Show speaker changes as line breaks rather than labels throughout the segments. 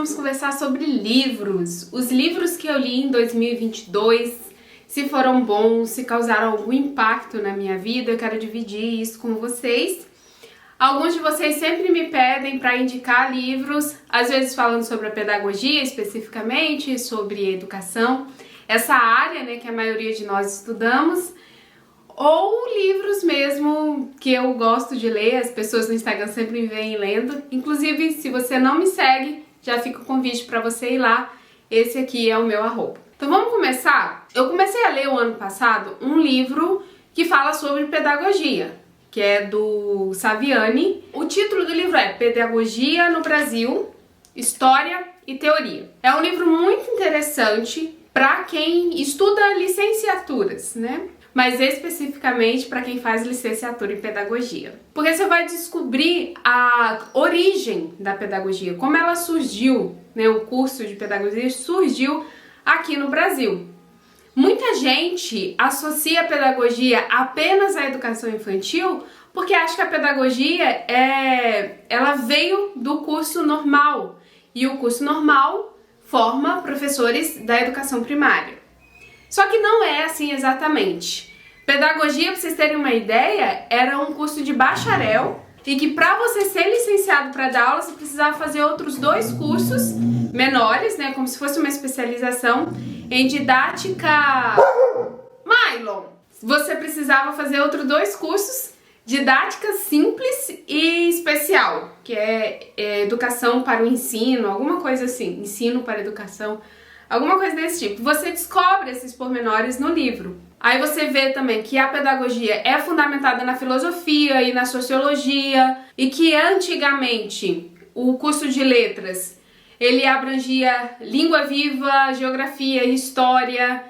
vamos conversar sobre livros. Os livros que eu li em 2022, se foram bons, se causaram algum impacto na minha vida, eu quero dividir isso com vocês. Alguns de vocês sempre me pedem para indicar livros, às vezes falando sobre a pedagogia especificamente, sobre educação, essa área, né, que a maioria de nós estudamos, ou livros mesmo que eu gosto de ler, as pessoas no Instagram sempre me veem lendo. Inclusive, se você não me segue, já fica o convite para você ir lá, esse aqui é o meu arroba. Então vamos começar? Eu comecei a ler o ano passado um livro que fala sobre pedagogia, que é do Saviani. O título do livro é Pedagogia no Brasil, História e Teoria. É um livro muito interessante para quem estuda licenciaturas, né? Mas especificamente para quem faz licenciatura em pedagogia. Porque você vai descobrir a origem da pedagogia, como ela surgiu, né? O curso de pedagogia surgiu aqui no Brasil. Muita gente associa a pedagogia apenas à educação infantil porque acha que a pedagogia ela veio do curso normal, e o curso normal forma professores da educação primária. Só que não é assim exatamente. Pedagogia, para vocês terem uma ideia, era um curso de bacharel e que para você ser licenciado para dar aula, você precisava fazer outros 2 cursos menores, né, como se fosse uma especialização em didática. Mylon! Você precisava fazer outros 2 cursos, didática simples e especial, que é educação para o ensino, alguma coisa assim, ensino para educação, alguma coisa desse tipo. Você descobre esses pormenores no livro. Aí você vê também que a pedagogia é fundamentada na filosofia e na sociologia, e que antigamente o curso de letras ele abrangia língua viva, geografia, história,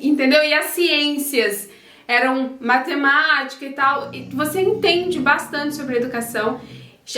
entendeu? E as ciências eram matemática e tal. E você entende bastante sobre educação,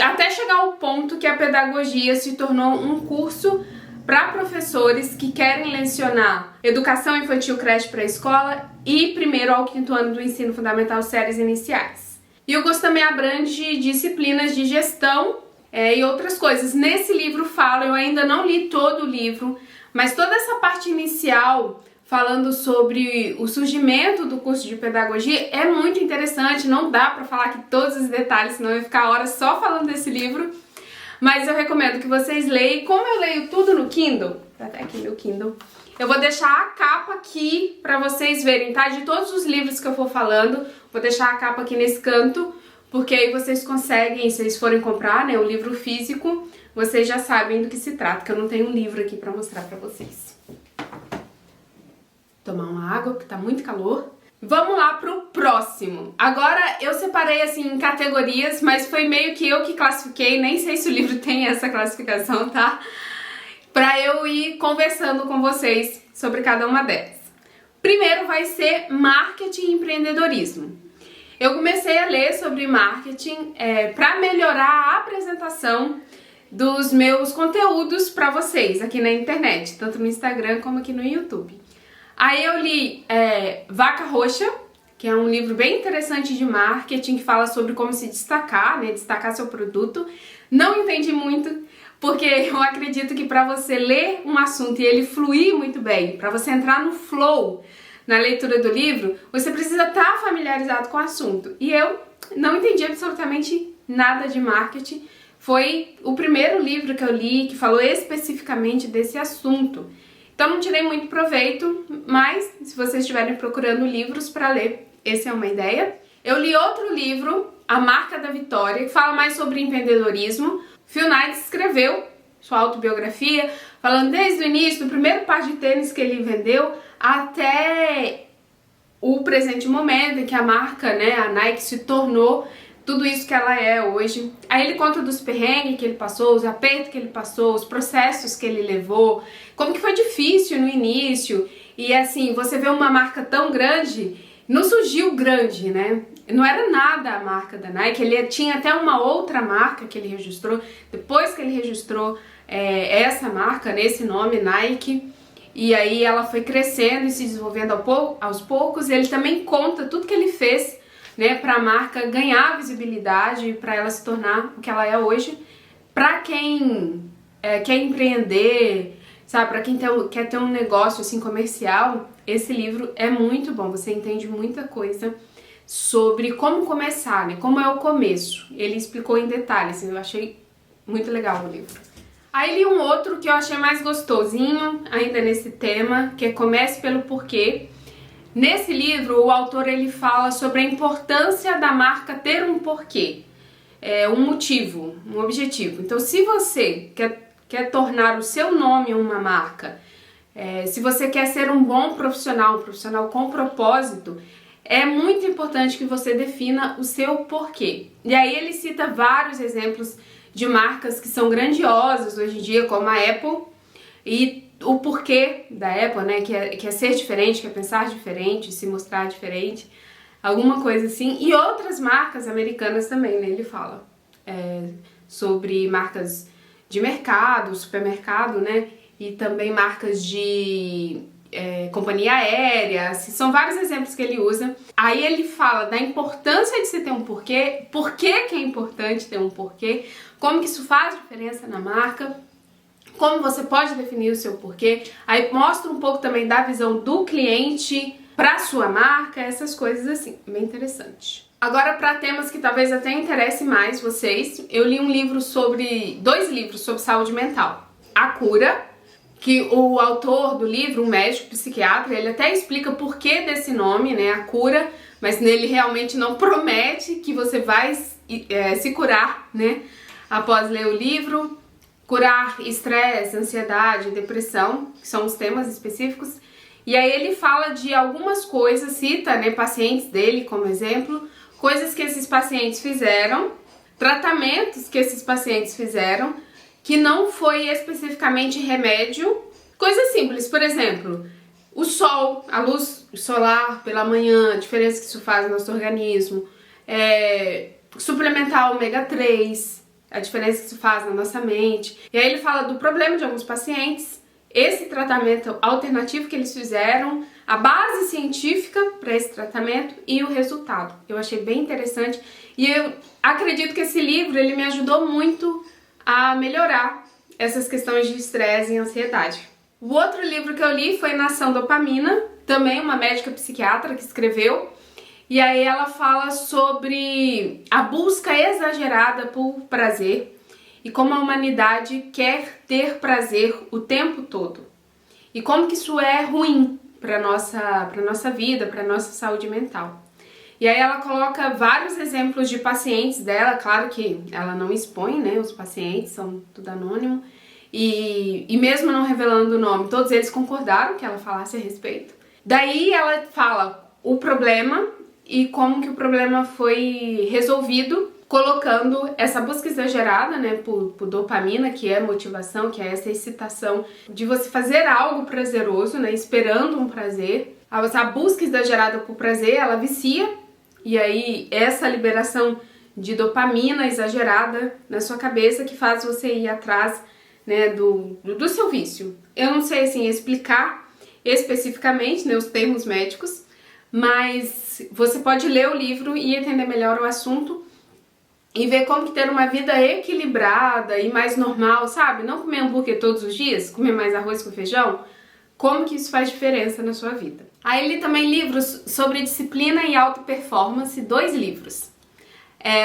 até chegar ao ponto que a pedagogia se tornou um curso para professores que querem lecionar educação infantil, creche, pré-escola e 1º ao 5º ano do ensino fundamental, séries iniciais. E o curso também abrange disciplinas de gestão e outras coisas. Nesse livro fala, eu ainda não li todo o livro, mas toda essa parte inicial falando sobre o surgimento do curso de pedagogia é muito interessante. Não dá para falar aqui todos os detalhes, senão eu ia ficar horas só falando desse livro. Mas eu recomendo que vocês leiam. Como eu leio tudo no Kindle, tá até aqui meu Kindle, eu vou deixar a capa aqui pra vocês verem, tá? De todos os livros que eu for falando, vou deixar a capa aqui nesse canto, porque aí vocês conseguem, se vocês forem comprar, né, o livro físico, vocês já sabem do que se trata, que eu não tenho um livro aqui pra mostrar pra vocês. Tomar uma água, porque tá muito calor. Vamos lá pro próximo. Agora eu separei assim em categorias, mas foi meio que eu que classifiquei, nem sei se o livro tem essa classificação, tá? Pra eu ir conversando com vocês sobre cada uma delas. Primeiro vai ser marketing e empreendedorismo. Eu comecei a ler sobre marketing para melhorar a apresentação dos meus conteúdos para vocês aqui na internet, tanto no Instagram como aqui no YouTube. Aí eu li Vaca Roxa, que é um livro bem interessante de marketing, que fala sobre como se destacar, né, destacar seu produto. Não entendi muito, porque eu acredito que para você ler um assunto e ele fluir muito bem, para você entrar no flow na leitura do livro, você precisa estar familiarizado com o assunto. E eu não entendi absolutamente nada de marketing. Foi o primeiro livro que eu li que falou especificamente desse assunto. Então não tirei muito proveito, mas se vocês estiverem procurando livros para ler, essa é uma ideia. Eu li outro livro, A Marca da Vitória, que fala mais sobre empreendedorismo. Phil Knight escreveu sua autobiografia, falando desde o início, do primeiro par de tênis que ele vendeu, até o presente momento em que a marca, né, a Nike, se tornou tudo isso que ela é hoje. Aí ele conta dos perrengues que ele passou, os apertos que ele passou, os processos que ele levou, como que foi difícil no início. E assim, você vê uma marca tão grande, não surgiu grande, né? Não era nada a marca da Nike, ele tinha até uma outra marca que ele registrou. Depois que ele registrou essa marca, nesse nome, Nike, e aí ela foi crescendo e se desenvolvendo aos poucos. Ele também conta tudo que ele fez, né, para a marca ganhar visibilidade, para ela se tornar o que ela é hoje. Para quem quer empreender, sabe, para quem quer ter um negócio assim comercial, esse livro é muito bom. Você entende muita coisa sobre como começar, né? Como é o começo. Ele explicou em detalhes, eu achei muito legal o livro. Aí li um outro que eu achei mais gostosinho, ainda nesse tema, que é Comece pelo Porquê. Nesse livro, o autor ele fala sobre a importância da marca ter um porquê, um motivo, um objetivo. Então, se você quer tornar o seu nome uma marca, se você quer ser um bom profissional, um profissional com propósito, é muito importante que você defina o seu porquê. E aí ele cita vários exemplos de marcas que são grandiosas hoje em dia, como a Apple, e o porquê da Apple, né, que é ser diferente, que é pensar diferente, se mostrar diferente, alguma coisa assim. E outras marcas americanas também, né, ele fala sobre marcas de mercado, supermercado, né, e também marcas de companhia aérea, assim, são vários exemplos que ele usa. Aí ele fala da importância de você ter um porquê, por que é importante ter um porquê, como que isso faz diferença na marca, como você pode definir o seu porquê. Aí mostra um pouco também da visão do cliente para sua marca, essas coisas assim, bem interessante. Agora, para temas que talvez até interessem mais vocês, eu li dois livros sobre saúde mental. A Cura, que o autor do livro, um médico psiquiatra, ele até explica o porquê desse nome, né, A Cura, mas nele realmente não promete que você vai se curar, né, após ler o livro. Curar estresse, ansiedade, depressão, que são os temas específicos. E aí ele fala de algumas coisas, cita, né, pacientes dele como exemplo, coisas que esses pacientes fizeram, tratamentos que esses pacientes fizeram, que não foi especificamente remédio, coisas simples, por exemplo, o sol, a luz solar pela manhã, a diferença que isso faz no nosso organismo, suplementar ômega 3, a diferença que isso faz na nossa mente. E aí ele fala do problema de alguns pacientes, esse tratamento alternativo que eles fizeram, a base científica para esse tratamento e o resultado. Eu achei bem interessante e eu acredito que esse livro ele me ajudou muito a melhorar essas questões de estresse e ansiedade. O outro livro que eu li foi Nação Dopamina, também uma médica psiquiatra que escreveu, e aí ela fala sobre a busca exagerada por prazer e como a humanidade quer ter prazer o tempo todo e como que isso é ruim para nossa vida, para nossa saúde mental. E aí ela coloca vários exemplos de pacientes dela, claro que ela não expõe, né, os pacientes, são tudo anônimo, e mesmo não revelando o nome, todos eles concordaram que ela falasse a respeito. Daí ela fala o problema e como que o problema foi resolvido, colocando essa busca exagerada, né, por dopamina, que é motivação, que é essa excitação de você fazer algo prazeroso, né, esperando um prazer. A busca exagerada por prazer, ela vicia, e aí essa liberação de dopamina exagerada na sua cabeça que faz você ir atrás, né, do seu vício. Eu não sei assim explicar especificamente, né, os termos médicos, mas você pode ler o livro e entender melhor o assunto e ver como que ter uma vida equilibrada e mais normal, sabe? Não comer hambúrguer todos os dias, comer mais arroz com feijão, como que isso faz diferença na sua vida. Aí li também livros sobre disciplina e alta performance, 2 livros.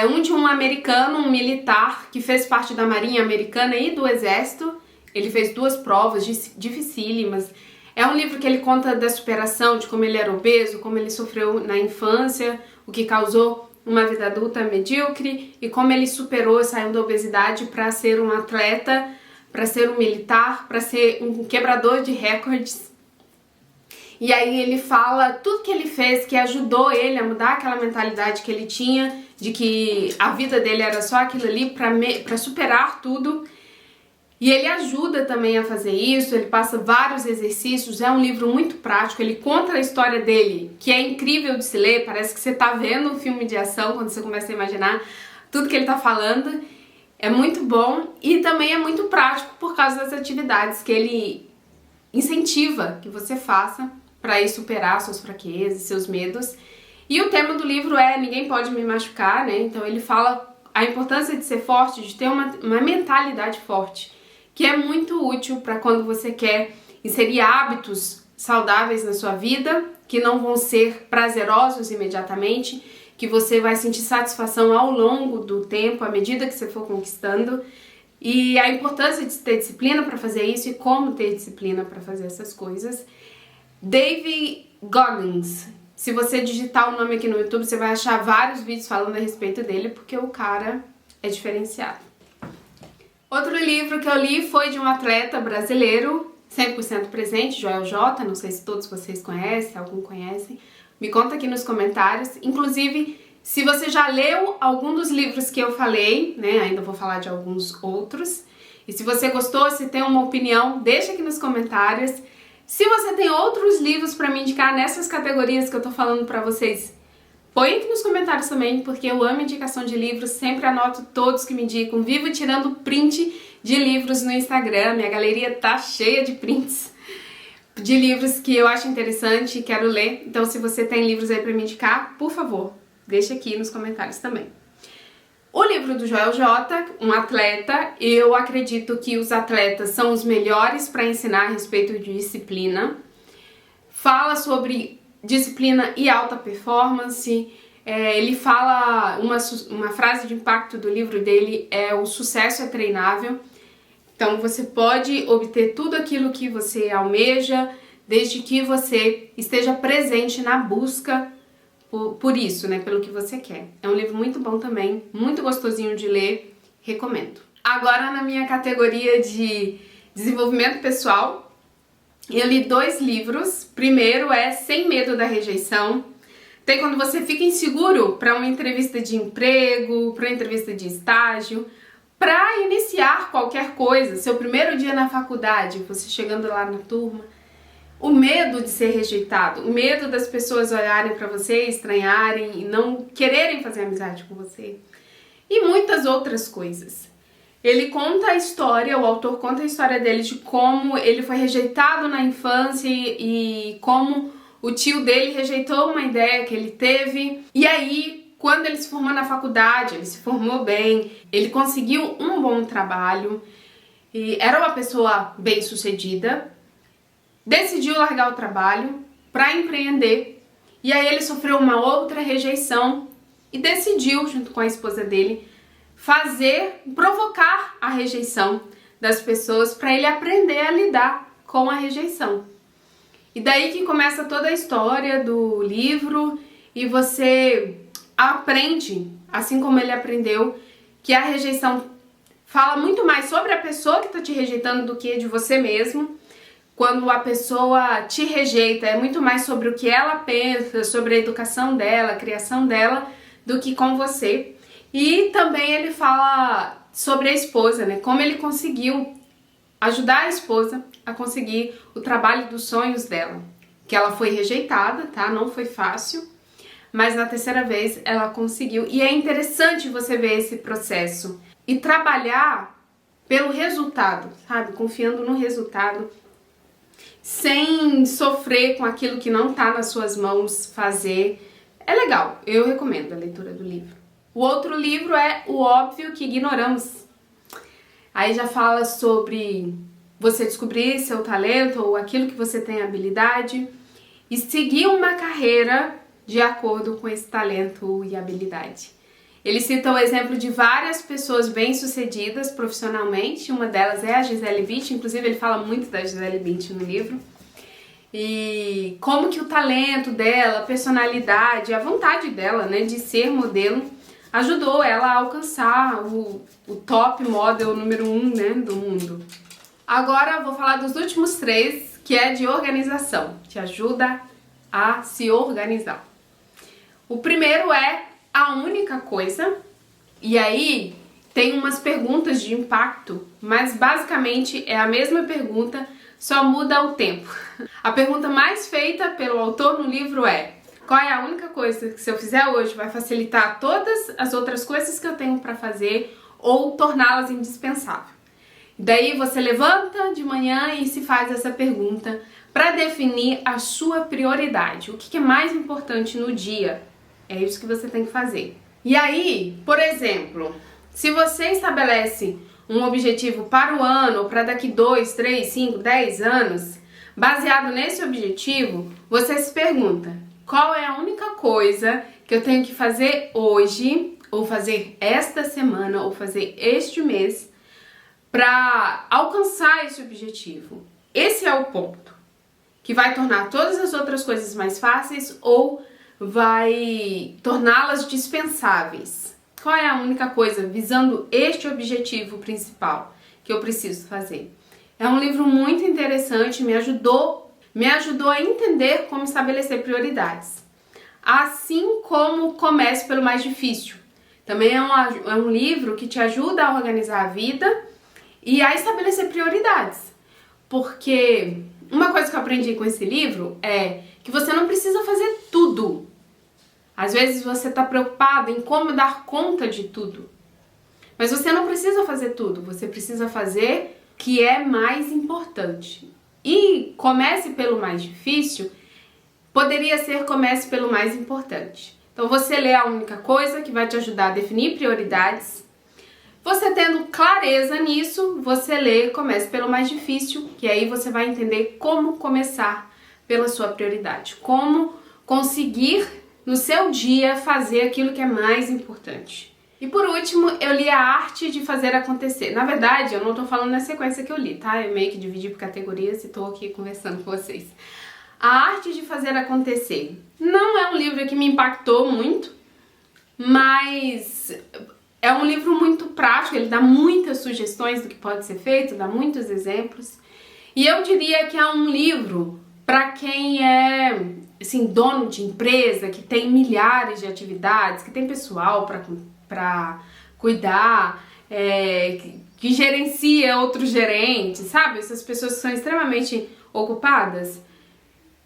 Um de um americano, um militar que fez parte da Marinha Americana e do Exército. Ele fez 2 provas dificílimas. É um livro que ele conta da superação, de como ele era obeso, como ele sofreu na infância, o que causou uma vida adulta medíocre e como ele superou, saiu da obesidade para ser um atleta, para ser um militar, para ser um quebrador de recordes. E aí ele fala tudo que ele fez que ajudou ele a mudar aquela mentalidade que ele tinha, de que a vida dele era só aquilo ali para superar tudo. E ele ajuda também a fazer isso, ele passa vários exercícios, é um livro muito prático, ele conta a história dele, que é incrível de se ler, parece que você tá vendo um filme de ação quando você começa a imaginar tudo que ele tá falando. É muito bom e também é muito prático por causa das atividades que ele incentiva que você faça para ir superar suas fraquezas, seus medos. E o tema do livro é Ninguém Pode Me Machucar, né? Então ele fala a importância de ser forte, de ter uma mentalidade forte, que é muito útil para quando você quer inserir hábitos saudáveis na sua vida, que não vão ser prazerosos imediatamente, que você vai sentir satisfação ao longo do tempo, à medida que você for conquistando, e a importância de ter disciplina para fazer isso e como ter disciplina para fazer essas coisas. David Goggins. Se você digitar o nome aqui no YouTube, você vai achar vários vídeos falando a respeito dele, porque o cara é diferenciado. Outro livro que eu li foi de um atleta brasileiro, 100% presente, Joel J. Não sei se todos vocês conhecem, algum conhecem. Me conta aqui nos comentários. Inclusive, se você já leu algum dos livros que eu falei, né? Ainda vou falar de alguns outros. E se você gostou, se tem uma opinião, deixa aqui nos comentários. Se você tem outros livros para me indicar nessas categorias que eu tô falando pra vocês, põe aqui nos comentários também, porque eu amo indicação de livros, sempre anoto todos que me indicam, vivo tirando print de livros no Instagram, minha galeria tá cheia de prints de livros que eu acho interessante e quero ler. Então se você tem livros aí pra me indicar, por favor, deixa aqui nos comentários também. O livro do Joel J, um atleta, eu acredito que os atletas são os melhores para ensinar a respeito de disciplina. Fala sobre disciplina e alta performance. Ele fala, uma frase de impacto do livro dele é: o sucesso é treinável. Então você pode obter tudo aquilo que você almeja, desde que você esteja presente na busca por isso, né, pelo que você quer. É um livro muito bom também, muito gostosinho de ler, recomendo. Agora, na minha categoria de desenvolvimento pessoal, eu li 2 livros. Primeiro é Sem Medo da Rejeição. Tem quando você fica inseguro para uma entrevista de emprego, para uma entrevista de estágio, para iniciar qualquer coisa, seu primeiro dia na faculdade, você chegando lá na turma, o medo de ser rejeitado, o medo das pessoas olharem para você, estranharem e não quererem fazer amizade com você. E muitas outras coisas. Ele conta a história, o autor conta a história dele de como ele foi rejeitado na infância e como o tio dele rejeitou uma ideia que ele teve. E aí, quando ele se formou na faculdade, ele se formou bem, ele conseguiu um bom trabalho, e era uma pessoa bem-sucedida. Decidiu largar o trabalho para empreender, e aí ele sofreu uma outra rejeição e decidiu, junto com a esposa dele, provocar a rejeição das pessoas para ele aprender a lidar com a rejeição. E daí que começa toda a história do livro, e você aprende, assim como ele aprendeu, que a rejeição fala muito mais sobre a pessoa que está te rejeitando do que de você mesmo. Quando a pessoa te rejeita, é muito mais sobre o que ela pensa, sobre a educação dela, a criação dela, do que com você. E também ele fala sobre a esposa, né? Como ele conseguiu ajudar a esposa a conseguir o trabalho dos sonhos dela. Que ela foi rejeitada, tá? Não foi fácil, mas na terceira vez ela conseguiu. E é interessante você ver esse processo e trabalhar pelo resultado, sabe? Confiando no resultado, sem sofrer com aquilo que não tá nas suas mãos fazer. É legal, eu recomendo a leitura do livro. O outro livro é O Óbvio que Ignoramos. Aí já fala sobre você descobrir seu talento ou aquilo que você tem habilidade e seguir uma carreira de acordo com esse talento e habilidade. Ele cita o exemplo de várias pessoas bem-sucedidas profissionalmente, uma delas é a Gisele Bündchen, inclusive ele fala muito da Gisele Bündchen no livro, e como que o talento dela, a personalidade, a vontade dela, né, de ser modelo, ajudou ela a alcançar o top model número 1, né, do mundo. Agora vou falar dos últimos 3, que é de organização, te ajuda a se organizar. O primeiro é A Única Coisa, e aí tem umas perguntas de impacto, mas basicamente é a mesma pergunta, só muda o tempo. A pergunta mais feita pelo autor no livro é: qual é a única coisa que, se eu fizer hoje, vai facilitar todas as outras coisas que eu tenho para fazer ou torná-las indispensáveis? Daí você levanta de manhã e se faz essa pergunta para definir a sua prioridade. O que é mais importante no dia? É isso que você tem que fazer. E aí, por exemplo, se você estabelece um objetivo para o ano, ou para daqui 2, 3, 5, 10 anos, baseado nesse objetivo, você se pergunta: qual é a única coisa que eu tenho que fazer hoje, ou fazer esta semana, ou fazer este mês, para alcançar esse objetivo? Esse é o ponto que vai tornar todas as outras coisas mais fáceis ou vai torná-las dispensáveis. Qual é a única coisa visando este objetivo principal que eu preciso fazer? É um livro muito interessante, me ajudou a entender como estabelecer prioridades. Assim como Comece pelo Mais Difícil. Também é um livro que te ajuda a organizar a vida e a estabelecer prioridades. Porque uma coisa que eu aprendi com esse livro é que você não precisa fazer tudo. Às vezes você está preocupado em como dar conta de tudo. Mas você não precisa fazer tudo, você precisa fazer o que é mais importante. E Comece pelo Mais Difícil poderia ser Comece pelo Mais Importante. Então você lê a única coisa que vai te ajudar a definir prioridades. Você tendo clareza nisso, você lê Comece pelo Mais Difícil, que aí você vai entender como começar pela sua prioridade. Como conseguir no seu dia fazer aquilo que é mais importante. E por último, eu li A Arte de Fazer Acontecer. Na verdade, eu não tô falando na sequência que eu li, tá? Eu meio que dividi por categorias e tô aqui conversando com vocês. A Arte de Fazer Acontecer. Não é um livro que me impactou muito, mas é um livro muito prático, ele dá muitas sugestões do que pode ser feito, dá muitos exemplos. E eu diria que é um livro para quem é assim, dono de empresa, que tem milhares de atividades, que tem pessoal para cuidar, que gerencia outros gerentes, sabe? Essas pessoas que são extremamente ocupadas.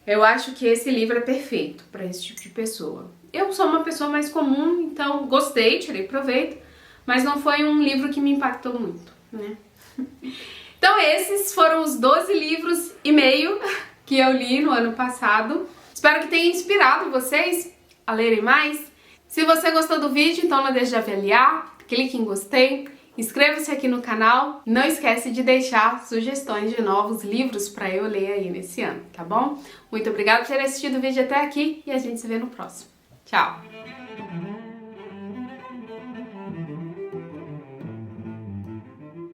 Eu acho que esse livro é perfeito para esse tipo de pessoa. Eu sou uma pessoa mais comum, então gostei, tirei proveito, mas não foi um livro que me impactou muito, né? Então esses foram os 12 livros e meio que eu li no ano passado. Espero que tenha inspirado vocês a lerem mais. Se você gostou do vídeo, então não deixe de avaliar, clique em gostei, inscreva-se aqui no canal e não esquece de deixar sugestões de novos livros para eu ler aí nesse ano, tá bom? Muito obrigada por ter assistido o vídeo até aqui e a gente se vê no próximo. Tchau!